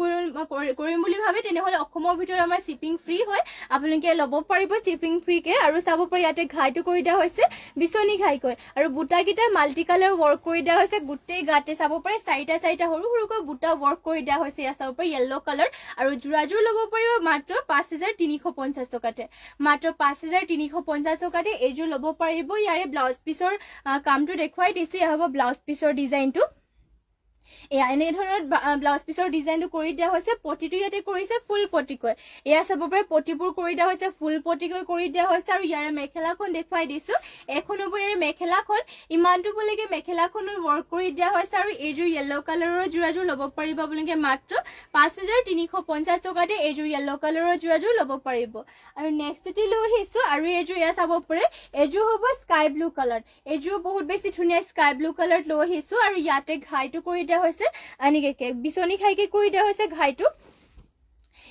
কৰিম বুলি ভাবে তেনেহলে অসমৰ ভিতৰত আমাৰ শিপিং ফ্ৰী হয় আপোনালোকে ল'ব পাৰিব শিপিং ফ্ৰী কে আৰু চাব পাৰে ইয়াতে ঘাইটো কৰি দিয়া হৈছে বিছনি ঘাইকৈ আৰু বুটা কিটা মাল্টি কালাৰ ওয়াৰ্ক কৰি দিয়া হৈছে গুটে গাতে চাব পাৰে চাৰিটা সৰুকৈ বুটা ওয়াৰ্ক কৰি দিয়া হৈছে ইয়া চাব পাৰে ইয়েলো কালাৰ আৰু জোৰাজোৰ ল'ব পাৰিব মাত্ৰ 5350 টকাতে মাত্ৰ 5350 টকাতে এইযোৰ ল'ব পাৰিব ইয়াৰে ব্লাউজ পিসৰ কামটো দেখুৱাই দিছো ইয়া হ'ব ব্লাউজ পিসৰ ডিজাইনটো এয়া এনে ধৰণৰ ব্লাউজ পিছৰ ডিজাইনটো কৰি দিয়া হৈছে পটিটো ইয়াতে কৰিছে ফুল পটিকৈ এয়া চাব পাৰে পটিবোৰ কৰি দিয়া হৈছে ফুল পটিকৈ কৰি দিয়া হৈছে আৰু ইয়াৰে মেখেলাখন দেখুৱাই দিছো এখন হ'ব ইয়াৰে মেখেলাখন ইমানটো বলেগে মেখেলাখনৰ ৱৰ্ক কৰি দিয়া হৈছে আৰু এইযোৰ য়েলো কালাৰৰ যোৰাযোৰ ল'ব পাৰিব আপোনালোকে মাত্ৰ 5350 টকাতে এইযোৰ য়েলো কালাৰৰ যোৰাযোৰ ল'ব পাৰিব আৰু নেক্সটতে লৈ আহিছো আৰু এইযোৰ এয়া চাব পাৰে এইযোৰ হ'ব স্কাই ব্লু কালাৰ এইযোৰ বহুত বেছি ধুনীয়া স্কাই ব্লু কালাৰ লৈ আহিছো আৰু ইয়াতে ঘাইটো কৰি দিয়া হৈছে এনেকে বিচনি খাইকে কৰি দিয়া হৈছে ঘাইটো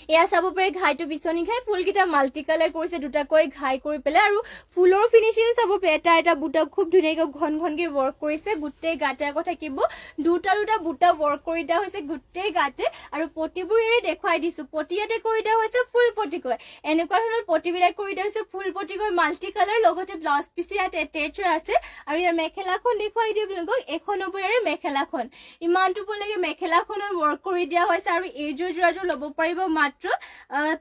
এয়া চাব পাৰে ঘাইটো বিচনি খাই ফুলকেইটা মাল্টি কালাৰ কৰিছে দুটাকৈ ঘাই কৰি পেলাই আৰু ফুলৰ ফিনিচিং চাব পাৰে এটা এটা বুটা খুব ধুনীয়াকৈ ঘন ঘনকৈ ৱৰ্ক কৰিছে গোটেই গাতে আকৌ থাকিব দুটা দুটা বুটা ৱৰ্ক কৰি দিয়া হৈছে গোটেই গাতে আৰু পটিবোৰ এৰি দেখুৱাই দিছো পটি ইয়াতে কৰি দিয়া হৈছে ফুল পটিকৈ এনেকুৱা ধৰণৰ পটিবিলাক কৰি দিয়া হৈছে ফুল পটিকৈ মাল্টি কালাৰ লগতে ব্লাউজ পিচ ইয়াতে এটেচ হৈ আছে আৰু ইয়াৰ মেখেলাখন দেখুৱাই দিওঁ আপোনালোকক এখন হ'ব ইয়াৰে মেখেলাখন ইমানটো বলেগে মেখেলাখনৰ ৱৰ্ক কৰি দিয়া হৈছে আৰু এইযোৰ যোৰাযোৰ ল'ব পাৰিব মাত্ৰ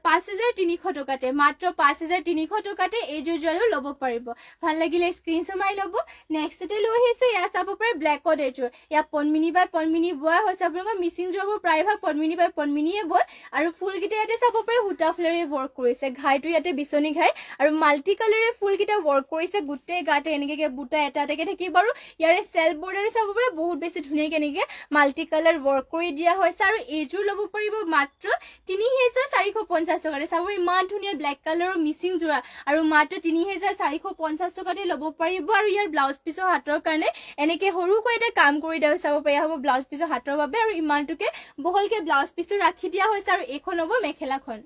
5300 টকাতে মাত্ৰ 5300 টকাতে এইযোৰ যোৰাযোৰ ল'ব পাৰিব ভাল লাগিলে স্ক্ৰীনশ্বট মাৰি ল'ব নেক্সটতে লৈ আহিছে ইয়া চাব পাৰে ব্লেকত এইযোৰ ইয়া পনমিনি বাই পনমিনি বোৱা হৈছে আপোনালোকৰ মিচিং যোৰাবোৰ প্ৰায়ভাগ পনমিনি বাই পনমিনিয়ে বয় আৰু ফুলকেইটা ইয়াতে চাব পাৰে সূতা ফুলেৰে ৱৰ্ক কৰিছে ঘাইটো ইয়াতে বিচনি ঘাই আৰু মাল্টি কালাৰে ফুলকেইটা ৱৰ্ক কৰিছে গোটেই গাতে এনেকে বুটা এটা এটাকে থাকিব আৰু ইয়াৰে চেল্ফ বৰ্ডাৰে চাব পাৰে বহুত বেছি ধুনীয়াকে এনেকে মাল্টি কালাৰ ৱৰ্ক কৰি দিয়া হৈছে আৰু এইযোৰ ল'ব পাৰিব মাত্ৰ 3450 টকাতে চাব ইমান ধুনীয়া ব্লেক কালাৰৰ মিচিং যোৰা আৰু মাত্ৰ 3450 টকাতে ল'ব পাৰিব আৰু ইয়াৰ ব্লাউজ পিছৰ হাতৰ কাৰণে এনেকে সৰুকৈ এটা কাম কৰি দিয়া চাব পাৰে হ'ব ব্লাউজ পিছৰ হাতৰ বাবে আৰু ইমানটোকে বহলকে ব্লাউজ পিছটো ৰাখি দিয়া হৈছে আৰু এখন হ'ব মেখেলাখন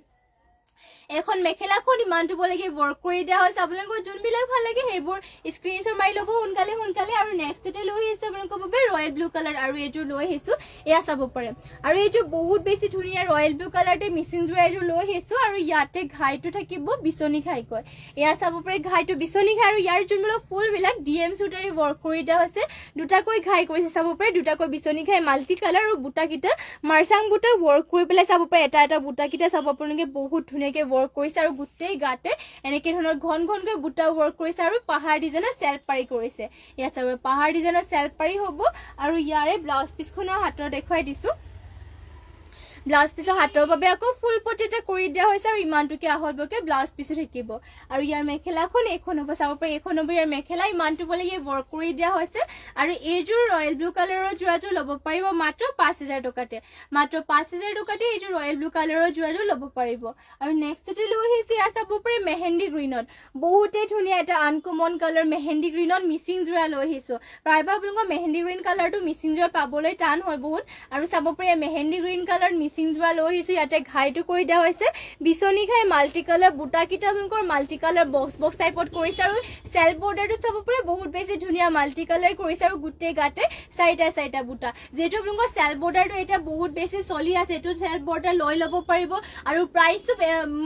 এখন মেখেলাখন ইমানটো বলেগে ৱৰ্ক কৰি দিয়া হৈছে আপোনালোকৰ যোনবিলাক ভাল লাগে সেইবোৰ স্ক্ৰীনশ্বট মাৰি ল'ব সোনকালে আৰু নেক্সটতে লৈ আহিছো আপোনালোকৰ বাবে ৰয়েল ব্লু কালাৰ আৰু এইযোৰ লৈ আহিছো এয়া চাব পাৰে আৰু এইযোৰ বহুত বেছি ধুনীয়া ৰয়েল ব্লু কালাৰতে মিচিং যোৰা এইযোৰ লৈ আহিছো আৰু ইয়াতে ঘাইটো থাকিব বিচনি ঘাইকৈ এয়া চাব পাৰে ঘাইটো বিচনি ঘাই আৰু ইয়াৰ যোনবিলাক ফুলবিলাক ডিএম চুটাৰে ৱৰ্ক কৰি দিয়া হৈছে দুটাকৈ ঘাই কৰিছে চাব পাৰে দুটাকৈ বিচনি ঘাই মাল্টি কালাৰ আৰু বুটাকেইটা মাৰ্চাং বুটা ৱৰ্ক কৰি পেলাই চাব পাৰে এটা এটা বুটাকেইটা চাব আপোনালোকে বহুত ধুনীয়াকে ৱৰ্ক কৰিছে আৰু গোটেই গাতে এনেকে ধৰণৰ ঘন ঘনকৈ বুটা ৱৰ্ক কৰিছে আৰু পাহাৰ ডিজাইনৰ চেল্ফ পাৰি কৰিছে ইয়া চাব পাহাৰ ডিজাইনৰ চেল্ফ পাৰি হ'ব আৰু ইয়াৰে ব্লাউজ পিছখনৰ হাতৰ দেখুৱাই দিছো ব্লাউজ পিছৰ হাতৰ বাবে আকৌ ফুল পটি এটা কৰি দিয়া হৈছে আৰু ইমানটোকে আহলবকে ব্লাউজ পিছো থাকিব আৰু ইয়াৰ মেখেলাখন এখন হ'ব চাব পাৰে এখন হ'ব ইয়াৰ মেখেলা ইমানটো বলে ৱৰ্ক কৰি দিয়া হৈছে আৰু এইযোৰ ৰয়েল ব্লু কালাৰৰ যোৰাযোৰ ল'ব পাৰিব মাত্ৰ 5000 টকাতে মাত্ৰ 5000 টকাতে এইযোৰ ৰয়েল ব্লু কালাৰৰ যোৰাযোৰ ল'ব পাৰিব আৰু নেক্সটতে লৈ আহিছে ইয়া চাব পাৰে মেহেন্দি গ্ৰীণত বহুতে ধুনীয়া এটা আনকমন কালাৰ মেহেন্দি গ্ৰীণত মিচিং যোৰা লৈ আহিছো প্ৰায়ভাগ আপোনালোকৰ মেহেন্দি গ্ৰীণ কালাৰটো মিচিং যোৰা পাবলৈ টান হয় বহুত আৰু চাব পাৰে মেহেন্দি গ্ৰীণ কালাৰ মিচিং যোৱা লৈ আহিছো ইয়াতে ঘাইটো কৰি দিয়া হৈছে বিচনি ঘাই মাল্টি কালাৰ বুটা কিটা আপোনালোকৰ মাল্টি কালাৰ বক্স টাইপত কৰিছে আৰু চেল্ফ বৰ্ডাৰটো চাব পাৰে বহুত বেছি ধুনীয়া মাল্টি কালাৰ কৰিছে আৰু গোটেই গাতে চাৰিটা বুটা যেটো আপোনালোকৰ চেল্ফ বৰ্ডাৰটো এটা বহুত বেছি চলি আছে এটো চেল্ফ বৰ্ডাৰ লৈ ল'ব পাৰিব আৰু প্ৰাইসটো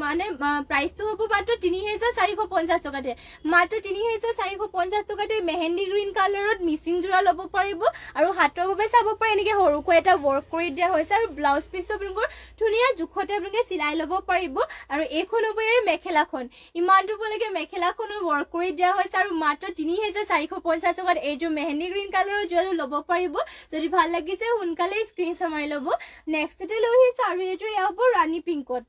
মানে প্ৰাইসটো হ'ব মাত্ৰ 3450 টকাতে মাত্ৰ 3450 টকাতে মেহেন্দি গ্ৰীণ কালাৰত মিচিং যোৰা ল'ব পাৰিব আৰু হাতৰ বাবে চাব পাৰে এনেকে সৰুকৈ এটা ৱৰ্ক কৰি দিয়া হৈছে আৰু ব্লাউজ পিছ ধুনীয়া জোখতে আপোনালোকে চিলাই ল'ব পাৰিব আৰু এইখন হ'ব ইয়াৰ মেখেলাখন ইমানটো বলেগে মেখেলাখনৰ ৱৰ্ক কৰি দিয়া হৈছে আৰু মাত্ৰ 3450 টকাত এইযোৰ মেহেন্দি গ্ৰীণ কালাৰৰ যোৰাযোৰ ল'ব পাৰিব যদি ভাল লাগিছে সোনকালে স্ক্ৰীনশ্বট মাৰি ল'ব নেক্সটতে লৈ আহিছো আৰু এইযোৰ এয়া হ'ব ৰাণী পিংকত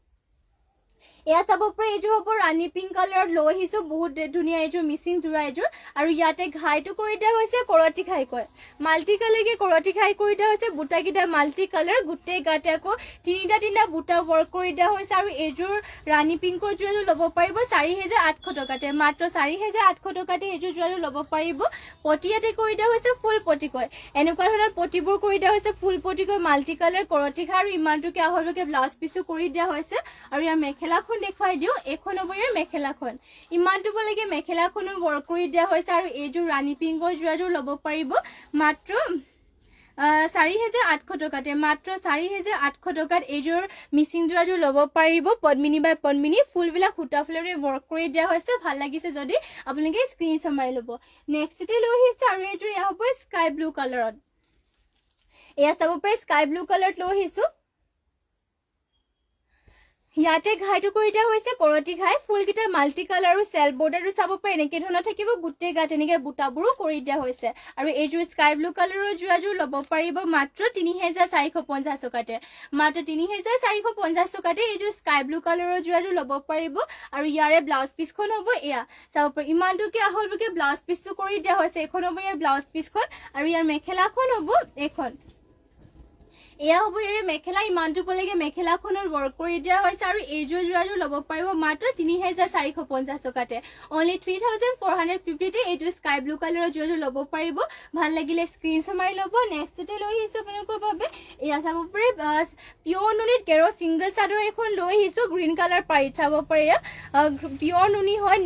এয়া চাব পাৰে এইযোৰ হ'ব ৰাণী পিংক কালাৰত লৈ আহিছো বহুত ধুনীয়া এইযোৰ মিচিং যোৰা এইযোৰ আৰু ইয়াতে ঘাইটো কৰি দিয়া হৈছে কৰতি ঘাই কয় মাল্টি কালাৰকে কৰতি ঘাই কৰি দিয়া হৈছে বুটাকেইটা মাল্টি কালাৰ গোটেই গাতে আকৌ তিনিটা বুটা ৱৰ্ক কৰি দিয়া হৈছে আৰু এইযোৰ ৰাণী পিংকৰ যোৰাযোৰ ল'ব পাৰিব 4800 টকাতে মাত্ৰ 4800 টকাতে এইযোৰ যোৰাযোৰ ল'ব পাৰিব পটি ইয়াতে কৰি দিয়া হৈছে ফুল পটি কয় এনেকুৱা ধৰণৰ পটিবোৰ কৰি দিয়া হৈছে ফুল পটি কয় মাল্টি কালাৰ কৰতি ঘাই আৰু ইমানটোকে আহলকে ব্লাউজ পিছো কৰি দিয়া হৈছে আৰু ইয়াৰ মেখেলাখন দেখুৱাই দিও এখন হ'ব ইয়াৰ মেখেলাখন ইমানটো বলেগে মেখেলাখনৰ ৱৰ্ক কৰি দিয়া হৈছে আৰু এইযোৰ ৰাণী পিংকৰ যোৰাযোৰ ল'ব পাৰিব মাত্ৰ 4800 টকাতে মাত্ৰ 4800 টকাত এইযোৰ মিচিং যোৰাযোৰ ল'ব পাৰিব পদ্মিনী বাই পদ্মিনী ফুলবিলাক সূতা ফুলেৰে ৱৰ্ক কৰি দিয়া হৈছে ভাল লাগিছে যদি আপোনালোকে স্ক্ৰীনশ্বট মাৰি ল'ব নেক্সটতে লৈ আহিছে আৰু এইযোৰ এয়া হ'ব স্কাই ব্লু কালাৰত এয়া চাব পাৰে স্কাই ব্লু কালাৰত লৈ আহিছো ইয়াতে ঘাইটো কৰি দিয়া হৈছে কৰতি ঘাই ফুলকেইটা মাল্টি কালাৰ আৰু চেল বৰ্ডাৰটো চাব পাৰে এনেকে ধৰণৰ থাকিব গোটেই গাত এনেকে বুটাবোৰো কৰি দিয়া হৈছে আৰু এইযোৰ স্কাই ব্লু কালাৰৰ যোৰাযোৰ ল'ব পাৰিব মাত্ৰ ৩,৪৫০ টকাতে মাত্ৰ ৩,৪৫০ টকাতে এইযোৰ স্কাই ব্লু কালাৰৰ যোৰাযোৰ ল'ব পাৰিব আৰু ইয়াৰে ব্লাউজ পিচখন হ'ব এয়া চাব পাৰে ইমানটোকে আহলকে ব্লাউজ পিচটো কৰি দিয়া হৈছে এখন হ'ব ইয়াৰ ব্লাউজ পিচখন আৰু ইয়াৰ মেখেলাখন হ'ব এখন এয়া হ'ব ইয়াৰে মেখেলা ইমানটো পলৈকে মেখেলাখনৰ ৱৰ্ক কৰি দিয়া হৈছে আৰু এইযোৰ যোৰাযোৰ ল'ব পাৰিব মাত্ৰ ৩,৪৫০ টকাতে অনলি 3,450তে এইটো স্কাই ব্লু কালাৰৰ যোৰাযোৰ ল'ব পাৰিব ভাল লাগিলে স্ক্ৰীনশ্বট মাৰি ল'ব নেক্সটতে লৈ আহিছোঁ আপোনালোকৰ বাবে এয়া চাব পাৰে পিয়ৰ নুনিত গেৰ ছিংগল চাদৰ এখন লৈ আহিছোঁ গ্ৰীণ কালাৰ পাৰি চাব পাৰে পিয়ৰ নুনি হয়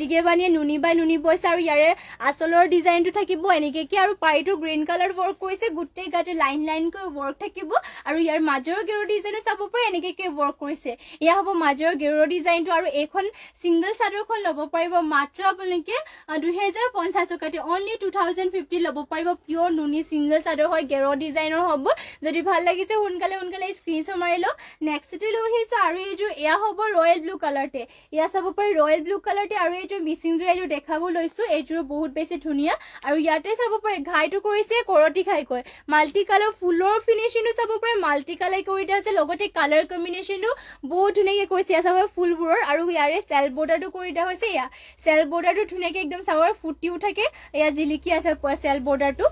দিগেবানীয়ে নুনি বাই নুনি বৈছে আৰু ইয়াৰে আচলৰ ডিজাইনটো থাকিব এনেকৈ আৰু পাৰিটো গ্ৰীণ কালাৰ ৱৰ্ক কৰিছে গোটেই গাতে লাইন লাইনকৈ ৱৰ্ক থাকিব আৰু ইয়াৰ মাজৰ গেৰ ডিজাইনটো চাব পাৰে এনেকৈ ৱৰ্ক কৰিছে এয়া হ'ব মাজৰ গেৰ ডিজাইনটো আৰু এইখন ছিংগল চাদৰখন ল'ব পাৰিব মাত্ৰ আপোনালোকে ২,০৫০ টকাতে অনলি 2,050 ল'ব পাৰিব পিয়ৰ নুনি ছিংগল চাদৰ হয় গেৰ ডিজাইনৰ হ'ব যদি ভাল লাগিছে সোনকালে স্ক্ৰীনশ্বট মাৰি লওক নেক্সটতে লৈ আহিছোঁ আৰু এইযোৰ এয়া হ'ব ৰয়েল ব্লু কালাৰতে এয়া চাব পাৰে ৰয়েল ব্লু কালাৰতে আৰু এইযোৰ মিচিংযোৰ এইযোৰ দেখাব লৈছোঁ এইযোৰ বহুত বেছি ধুনীয়া আৰু ইয়াতে চাব পাৰে ঘাইটো কৰিছে কৰতি ঘাইকৈ মাল্টি কালাৰ ফুলৰ ফিনিচিংটো চাব পাৰে মাল্টি কালাৰ কৰি দিয়া আছে লগতে কালাৰ কম্বিনেশ্যনো বহুত ধুনীয়াকৈ কৰিছে এয়া চাব ফুলবোৰৰ আৰু ইয়াৰে চেল বৰ্ডাৰটো কৰি দিয়া হৈছে এয়া চেল বৰ্ডাৰটো ধুনীয়াকৈ একদম চাব ফুটিও থাকে এয়া জিলিকি আছে চেল বৰ্ডাৰটো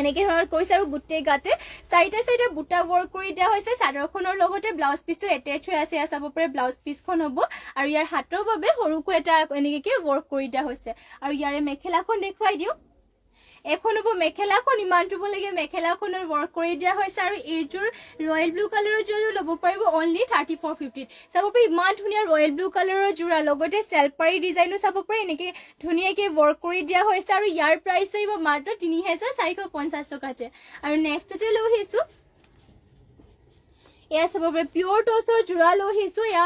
এনেকৈ ধৰণৰ কৰিছে আৰু গোটেই গাতে চাৰিটা বুটা ৱৰ্ক কৰি দিয়া হৈছে চাদৰখনৰ লগতে ব্লাউজ পিচটো এটেচ হৈ আছে এয়া চাব পাৰে ব্লাউজ পিচখন হ'ব আৰু ইয়াৰ হাতৰ বাবে সৰুকৈ এটা এনেকৈ ৱৰ্ক কৰি দিয়া হৈছে আৰু ইয়াৰে মেখেলাখন দেখুৱাই দিওঁ এখন হ'ব মেখেলাখন ইমানটো লাগে মেখেলাখনৰ ৱৰ্ক কৰি দিয়া হৈছে আৰু এইযোৰ ৰয়েল ব্লু কালাৰৰ যোৰাযোৰ ল'ব পাৰিব অনলি 3,450 চাব পাৰে ইমান ধুনীয়া ৰয়েল ব্লু কালাৰৰ যোৰা লগতে চেলপাৰী ডিজাইনো চাব পাৰে এনেকৈ ধুনীয়াকৈ ৱৰ্ক কৰি দিয়া হৈছে আৰু ইয়াৰ প্ৰাইচ আহিব মাত্ৰ ৩,৪৫০ টকাতে আৰু নেক্সটতে লৈ আহিছোঁ এয়া চাব পাৰে পিয়ৰ টচৰ যোৰা লৈ আহিছোঁ এয়া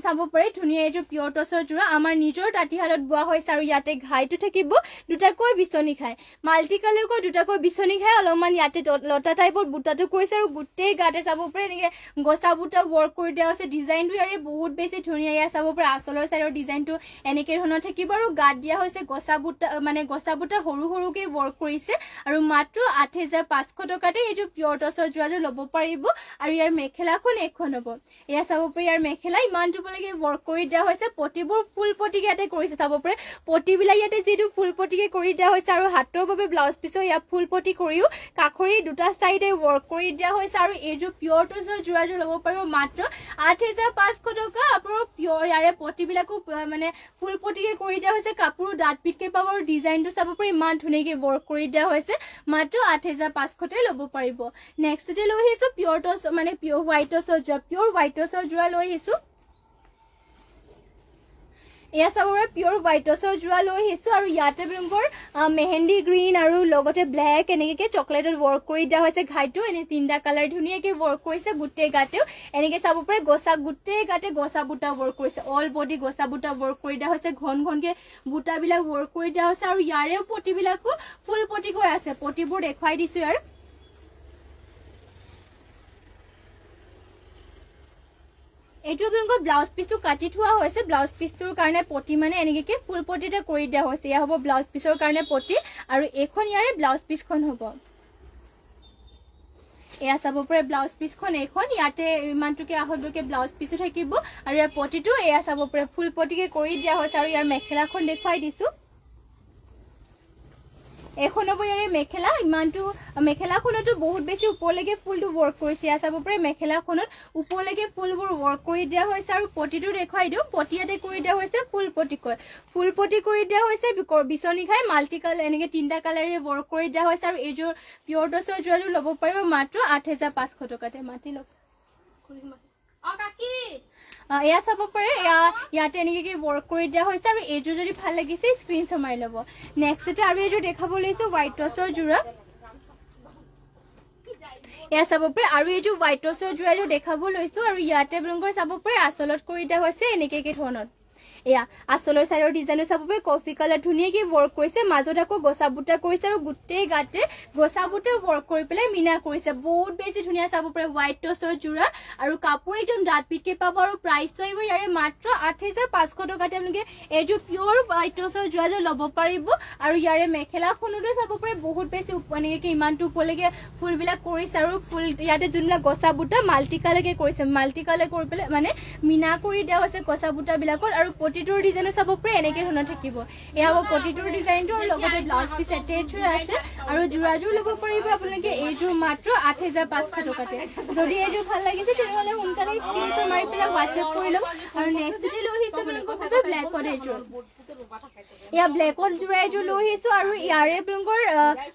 চাব পাৰে ধুনীয়া এইযোৰ পিয়ৰ টচৰ যোৰা আমাৰ নিজৰ তাঁতীশালত বোৱা হৈছে আৰু ইয়াতে ঘাইটো থাকিব দুটাকৈ বিচনি খায় মাল্টি কালাৰকৈ দুটাকৈ বিচনি খায় অলপমান ইয়াতে লতা টাইপত বুটাটো কৰিছে আৰু গোটেই গাতে চাব পাৰে এনেকৈ গছা বুটা ৱৰ্ক কৰি দিয়া হৈছে ডিজাইনটো ইয়াৰে বহুত বেছি ধুনীয়া এয়া চাব পাৰে আচলৰ চাইডৰ ডিজাইনটো এনেকৈ ধৰণৰ থাকিব আৰু গাত দিয়া হৈছে গছা বুটা সৰুকৈ ৱৰ্ক কৰিছে আৰু মাত্ৰ 8,500 টকাতে এইযোৰ পিয়ৰ টচৰ যোৰাযোৰ ল'ব পাৰিব আৰু ইয়াৰ মেখেলাখন এখন হ'ব এয়া চাব পাৰে ইয়াৰ মেখেলা ইমানটো পলৈকে ৱৰ্ক কৰি দিয়া হৈছে পটিবোৰ ফুল পটিকে ইয়াতে কৰিছে চাব পাৰে পটিবিলাক ইয়াতে যিটো ফুল পটিকে কৰি দিয়া হৈছে আৰু হাতৰ বাবে ব্লাউজ পিছো ইয়াত ফুল পটি কৰিও কাষৰী দুটা চাইডে ৱৰ্ক কৰি দিয়া হৈছে আৰু এইযোৰ পিয়ৰ টচৰ যোৰাযোৰ ল'ব পাৰিব মাত্ৰ 8,500 টকা আপোনাৰ পিয়ৰ ইয়াৰে পটিবিলাকো মানে ফুল পটিকে কৰি দিয়া হৈছে কাপোৰ ডাঠ পিটকে পাব আৰু ডিজাইনটো চাব পাৰে ইমান ধুনীয়াকৈ ৱৰ্ক কৰি দিয়া হৈছে মাত্ৰ 8,500তে ল'ব পাৰিব নেক্সটতে লৈ আহিছোঁ পিয়ৰ টচ মানে পিয়ৰ হোৱাইট টচৰ যোৰা লৈ আহিছোঁ এয়া চাব পাৰে পিয়ৰ হোৱাইট টচৰ যোৰা লৈ আহিছোঁ আৰু ইয়াতে আপোনালোকৰ মেহেন্দি গ্ৰীণ আৰু লগতে ব্লেক এনেকৈ চকলেটত ৱৰ্ক কৰি দিয়া হৈছে ঘাইটো এনে 3টা কালাৰ ধুনীয়াকৈ ৱৰ্ক কৰিছে গোটেই গাতেও এনেকৈ চাব পাৰে গোটেই গাতে গছা বুটা ৱৰ্ক কৰিছে অল বডি গছা বুটা ৱৰ্ক কৰি দিয়া হৈছে ঘনকৈ বুটাবিলাক ৱৰ্ক কৰি দিয়া হৈছে আৰু ইয়াৰেও পটিবিলাকো ফুল পটি কৰি আছে পটিবোৰ দেখুৱাই দিছোঁ ইয়াৰ এইটো আপোনালোকৰ ব্লাউজ পিচটো কাটি থোৱা হৈছে ব্লাউজ পিচটোৰ কাৰণে পটি মানে এনেকৈ ফুল পটি এটা কৰি দিয়া হৈছে এয়া হ'ব ব্লাউজ পিচৰ কাৰণে পটি আৰু এইখন ইয়াৰে ব্লাউজ পিচখন হ'ব এয়া চাব পাৰে ব্লাউজ পিচখন এইখন ইয়াতে ইমানটোকে আহলকে ব্লাউজ পিচো থাকিব আৰু ইয়াৰ পটিটো এয়া চাব পাৰে ফুল পটিকে কৰি দিয়া হৈছে আৰু ইয়াৰ মেখেলাখন দেখুৱাই দিছোঁ এখন হ'ব ইয়াৰে মেখেলা ইমানটো মেখেলাখনতো বহুত বেছি ওপৰলৈকে ফুলটো ৱৰ্ক কৰিছে এয়া চাব পাৰে মেখেলাখনত ওপৰলৈকে ফুলবোৰ ৱৰ্ক কৰি দিয়া হৈছে আৰু পটিটো দেখুৱাই দিওঁ পটি ইয়াতে কৰি দিয়া হৈছে ফুল পটি কৰি দিয়া হৈছে বিচনি খাই মাল্টি কালাৰ এনেকৈ 3টা কালাৰে ৱৰ্ক কৰি দিয়া হৈছে আৰু এইযোৰ পিয়ৰ টচৰ যোৰাযোৰ ল'ব পাৰিব মাত্ৰ 8,500 টকাতে মাতি লওক এয়া চাব পাৰে ইয়াতে এনেকৈ ৱৰ্ক কৰি দিয়া হৈছে আৰু এইযোৰ যদি ভাল লাগিছে স্ক্ৰীনশ্বট মাৰি ল'ব নেক্সটতে আৰু এইযোৰ দেখাব লৈছোঁ হোৱাইট টচৰ যোৰা এয়া চাব পাৰে আৰু এইযোৰ হোৱাইট টচৰ যোৰাযোৰ দেখাব লৈছোঁ আৰু ইয়াতে আপোনালোকৰ চাব পাৰে আচলত কৰি দিয়া হৈছে এনেকৈ ধৰণৰ এয়া আচলৰ চাইডৰ ডিজাইনো চাব পাৰে কফি কালাৰ ধুনীয়াকৈ ৱৰ্ক কৰিছে মাজত আকৌ গছা বুটা কৰিছে আৰু গোটেই গাতে গছা বুটা ৱৰ্ক কৰি পেলাই মিনা কৰিছে বহুত বেছি ধুনীয়া চাব পাৰে হোৱাইট টছৰ যোৰা আৰু কাপোৰ একদম ডাঠ পিটকে পাব আৰু প্ৰাইচটো আহিব ইয়াৰে মাত্ৰ 8,500 টকাতে আপোনালোকে এইযোৰ পিয়ৰ হোৱাইট টছৰ যোৰাযোৰ ল'ব পাৰিব আৰু ইয়াৰে মেখেলাখনতো চাব পাৰে বহুত বেছি এনেকৈ ইমানটো ওপৰলৈকে ফুলবিলাক কৰিছে আৰু ফুল ইয়াতে যোনবিলাক গছা বুটা মাল্টি কালাৰকে কৰিছে মাল্টি কালাৰ কৰি পেলাই মানে মিনা কৰি দিয়া হৈছে গছা বুটাবিলাকত আৰু প্ৰতিটোৰ ডিজাইনো চাব পাৰে এনেকৈ ধৰণৰ থাকিব এয়া হ'ব প্ৰতিটোৰ ডিজাইনটো আৰু লগতে ব্লাউজ পিচ এটেচ হৈ আছে আৰু যোৰাযোৰ ল'ব পাৰিব আপোনালোকে এইযোৰ মাত্ৰ 8,500 টকাতে যদি এইযোৰ ভাল লাগিছে তেনেহ'লে সোনকালে স্ক্ৰীনশ্বট মাৰি পেলাই হোৱাটছএপ কৰি ল'ব আৰু নেক্সটতে লৈ আহিছে আপোনালোকৰ বাবে ব্লেকত এইযোৰ এয়া ব্লেকত যোৰা এযোৰ লৈ আহিছোঁ আৰু ইয়াৰে আপোনালোকৰ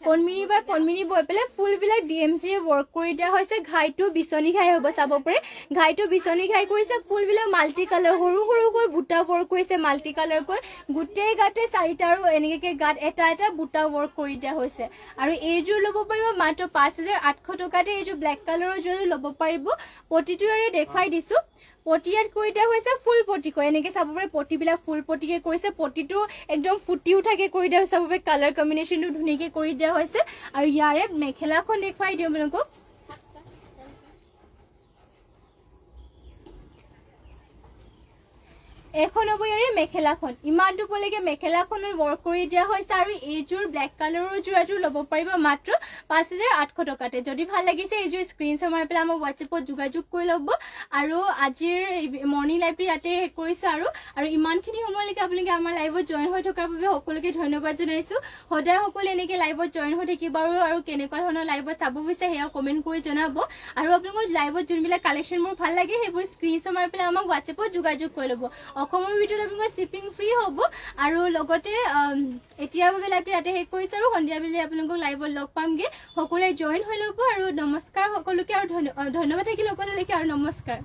পদ্মিনী বা পদ্মিনী বৈ পেলাই ফুলবিলাক DMCৰে ৱৰ্ক কৰি দিয়া হৈছে ঘাইটো বিচনী ঘাই হ'ব চাব পাৰে ঘাইটো বিচনী ঘাই কৰিছে ফুলবিলাক মাল্টি কালাৰ সৰু সৰুকৈ বুটা ৱৰ্ক কৰিছে মাল্টি কালাৰকৈ গোটেই গাতে 4টা আৰু এনেকৈ গাত এটা এটা বুটা ৱৰ্ক কৰি দিয়া হৈছে আৰু এইযোৰ ল'ব পাৰিব মাত্ৰ 5,800 টকাতে এইযোৰ ব্লেক কালাৰৰ যোৰ ল'ব পাৰিব প্ৰতিটোৰে দেখুৱাই দিছোঁ পটি ইয়াত কৰি দিয়া হৈছে ফুল পটিকৈ এনেকৈ চাব পাৰে পটিবিলাক ফুল পটিকে কৰিছে পটিটো একদম ফুটি উঠাকে কৰি দিয়া হৈছে চাব পাৰে কালাৰ কম্বিনেশ্যনটো ধুনীয়াকৈ কৰি দিয়া হৈছে আৰু ইয়াৰে মেখেলাখন দেখুৱাই দিওঁ আপোনালোকক এখন হ'ব ইয়াৰে মেখেলাখন ইমানটো পলৈকে মেখেলাখনত ৱৰ্ক কৰি দিয়া হৈছে আৰু এইযোৰ ব্লেক কালাৰৰ যোৰাযোৰ ল'ব পাৰিব মাত্ৰ 5,800 টকাতে যদি ভাল লাগিছে এইযোৰ স্ক্ৰীনশ্বট মাৰি পেলাই আমাক হোৱাটছএপত যোগাযোগ কৰি ল'ব আৰু আজিৰ মৰ্ণিং লাইভটো ইয়াতে শেষ কৰিছোঁ আৰু ইমানখিনি সময়লৈকে আপোনালোকে আমাৰ লাইভত জইন হৈ থকাৰ বাবে সকলোকে ধন্যবাদ জনাইছোঁ সদায় সকলোৱে এনেকৈ লাইভত জইন হৈ থাকিব আৰু কেনেকুৱা ধৰণৰ লাইভত চাব বিচাৰে সেয়া কমেণ্ট কৰি জনাব আৰু আপোনালোকৰ লাইভত যোনবিলাক কালেকশ্যন মোৰ ভাল লাগে সেইবোৰ স্ক্ৰীনশ্বট মাৰি পেলাই আমাক হোৱাটছএপত যোগাযোগ কৰি ল'ব অসমৰ ভিতৰত আপোনালোকৰ শ্বিপিং ফ্ৰী হ'ব আৰু লগতে এতিয়াৰ বাবে লাইভটো ইয়াতে শেষ কৰিছোঁ আৰু সন্ধিয়া বেলি আপোনালোকক লাইভত লগ পামগৈ সকলোৱে জইন হৈ ল'ব আৰু নমস্কাৰ সকলোকে আৰু ধন্যবাদ থাকিল সকলোলৈকে আৰু নমস্কাৰ